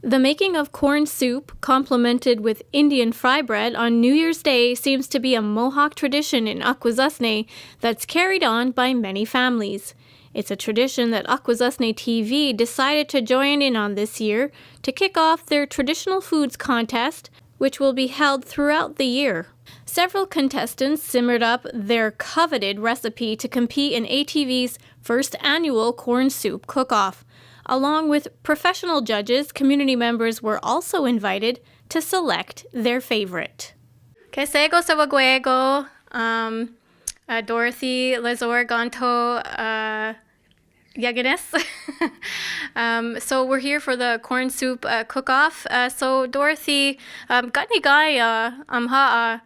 The making of corn soup, complemented with Indian fry bread on New Year's Day, seems to be a Mohawk tradition in Akwesasne that's carried on by many families. It's a tradition that Akwesasne TV decided to join in on this year to kick off their traditional foods contest, which will be held throughout the year. Several contestants simmered up their coveted recipe to compete in ATV's first annual corn soup cook-off. Along with professional judges, community members were also invited to select their favorite. Kesego sa wagwego, Dorothy Lazor Ganto Yaganes. So we're here for the corn soup cook-off. So Dorothy, gani gaya amha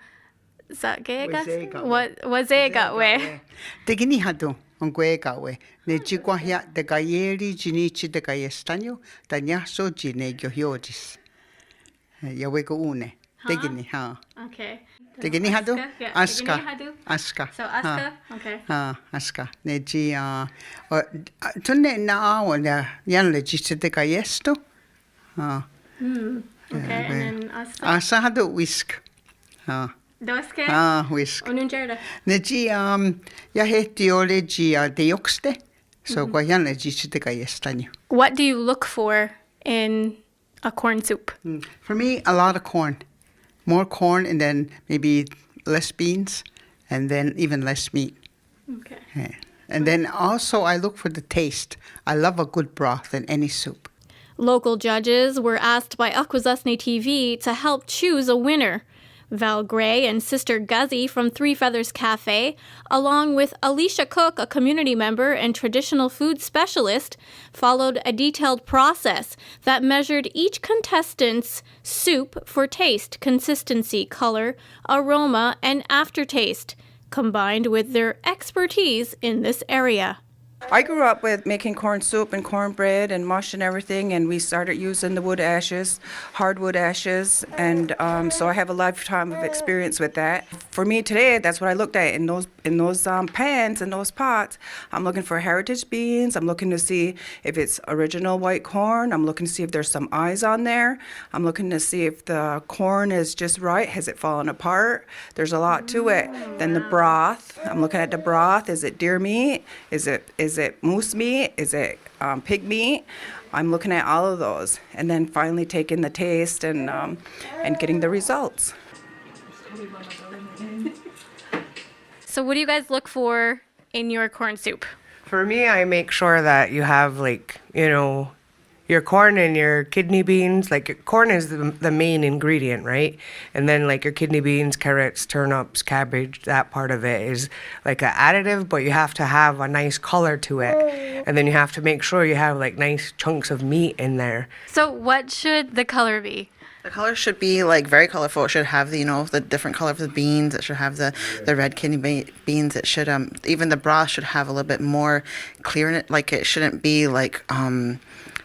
zagega what wazega we. Tegini hado on guegawe. Ne jiguahia de gayeri ginichi de gayestaño, dañaso gine gyohiodis. Yawego une. Tegini ha. Okay. Tegini hado? Aska. Aska. So Aska? Okay. Aska. Ne ji tunne na wala yan le giste de gayesto. Okay, and then Aska. Asa hado whisk. Doske? Whisk. Onunjerda. Ne ji ya heti ole ji deoxte. So guayan le giste de gayestaño. What do you look for in a corn soup? For me, a lot of corn. More corn and then maybe less beans and then even less meat. Okay. Yeah. And then also I look for the taste. I love a good broth in any soup. Local judges were asked by Akwesasne TV to help choose a winner. Val Gray and Sister Guzzy from Three Feathers Cafe, along with Alicia Cook, a community member and traditional food specialist, followed a detailed process that measured each contestant's soup for taste, consistency, color, aroma, and aftertaste, combined with their expertise in this area. I grew up with making corn soup and cornbread and mush and everything, and we started using the wood ashes, hardwood ashes, and so I have a lifetime of experience with that. For me today, that's what I looked at in those pans and those pots. I'm looking for heritage beans. I'm looking to see if it's original white corn. I'm looking to see if there's some eyes on there. I'm looking to see if the corn is just right. Has it fallen apart? There's a lot to it. Then the broth. I'm looking at the broth. Is it deer meat? Is it moose meat? Is it pig meat? I'm looking at all of those, and then finally taking the taste and getting the results. So what do you guys look for in your corn soup? For me, I make sure that you have your corn and your kidney beans. Like corn is the main ingredient, right? And then like your kidney beans, carrots, turnips, cabbage, that part of it is like an additive, but you have to have a nice color to it. And then you have to make sure you have like nice chunks of meat in there. So what should the color be? The color should be like very colorful. It should have the different color of the beans. It should have the red kidney beans. It should even the broth should have a little bit more clear in it. Like it shouldn't be like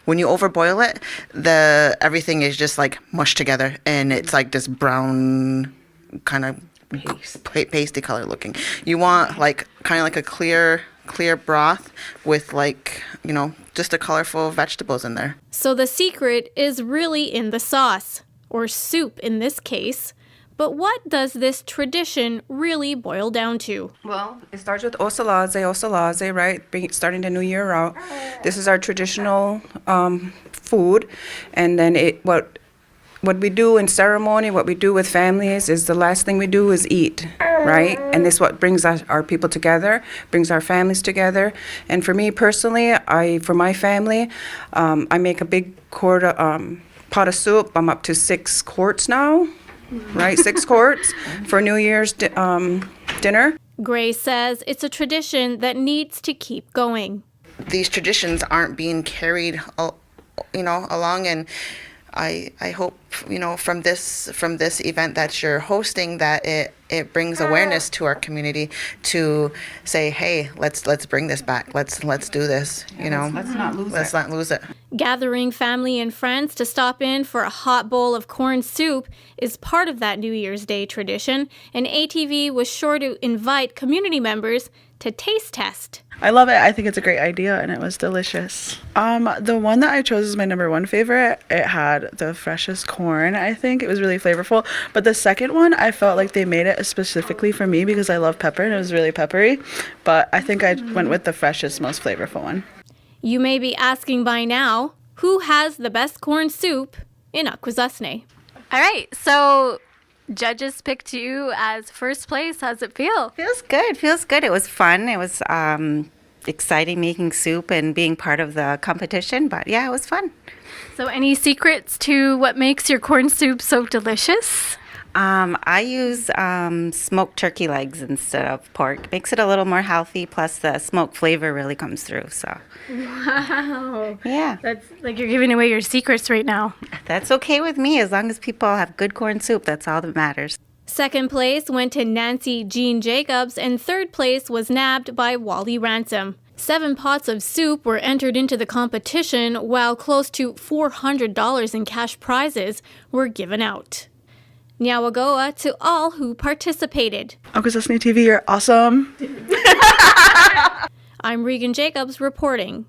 when you overboil it, everything is just like mushed together and it's like this brown kind of pasty color looking. You want like kind of like a clear broth with like, just the colorful vegetables in there. So the secret is really in the sauce, or soup in this case. But what does this tradition really boil down to? Well, it starts with osalaze, right? Starting the new year out. This is our traditional food. And then what we do in ceremony, what we do with families is the last thing we do is eat, right? And this is what brings our people together, brings our families together. And for me personally, for my family, I make a big pot of soup. I'm up to 6 quarts now. Right, 6 quarts for New Year's dinner. Gray says it's a tradition that needs to keep going. These traditions aren't being carried, along, and I hope, from this event that you're hosting, that it brings awareness to our community to say, hey, let's bring this back. Let's do this. Let's not lose it. Gathering family and friends to stop in for a hot bowl of corn soup is part of that New Year's Day tradition, and ATV was sure to invite community members to taste test. I love it. I think it's a great idea, and it was delicious. The one that I chose is my number one favorite. It had the freshest corn, I think. It was really flavorful. But the second one, I felt like they made it specifically for me because I love pepper, and it was really peppery. But I think I went with the freshest, most flavorful one. You may be asking by now, who has the best corn soup in Akwesasne? All right, so judges picked you as first place. How's it feel? Feels good. It was fun. It was exciting making soup and being part of the competition. But yeah, it was fun. So any secrets to what makes your corn soup so delicious? I use smoked turkey legs instead of pork. Makes it a little more healthy. Plus the smoke flavor really comes through. So Wow. yeah, That's like you're giving away your secrets right now. that's okay with me as long as people have good corn soup. That's all that matters. Second place went to Nancy Jean Jacobs, and third place was nabbed by Wally Ransom. 7 pots of soup were entered into the competition, while close to $400 in cash prizes were given out. Nyawagoa to all who participated. Akwesasne TV, you're awesome. I'm Regan Jacobs reporting.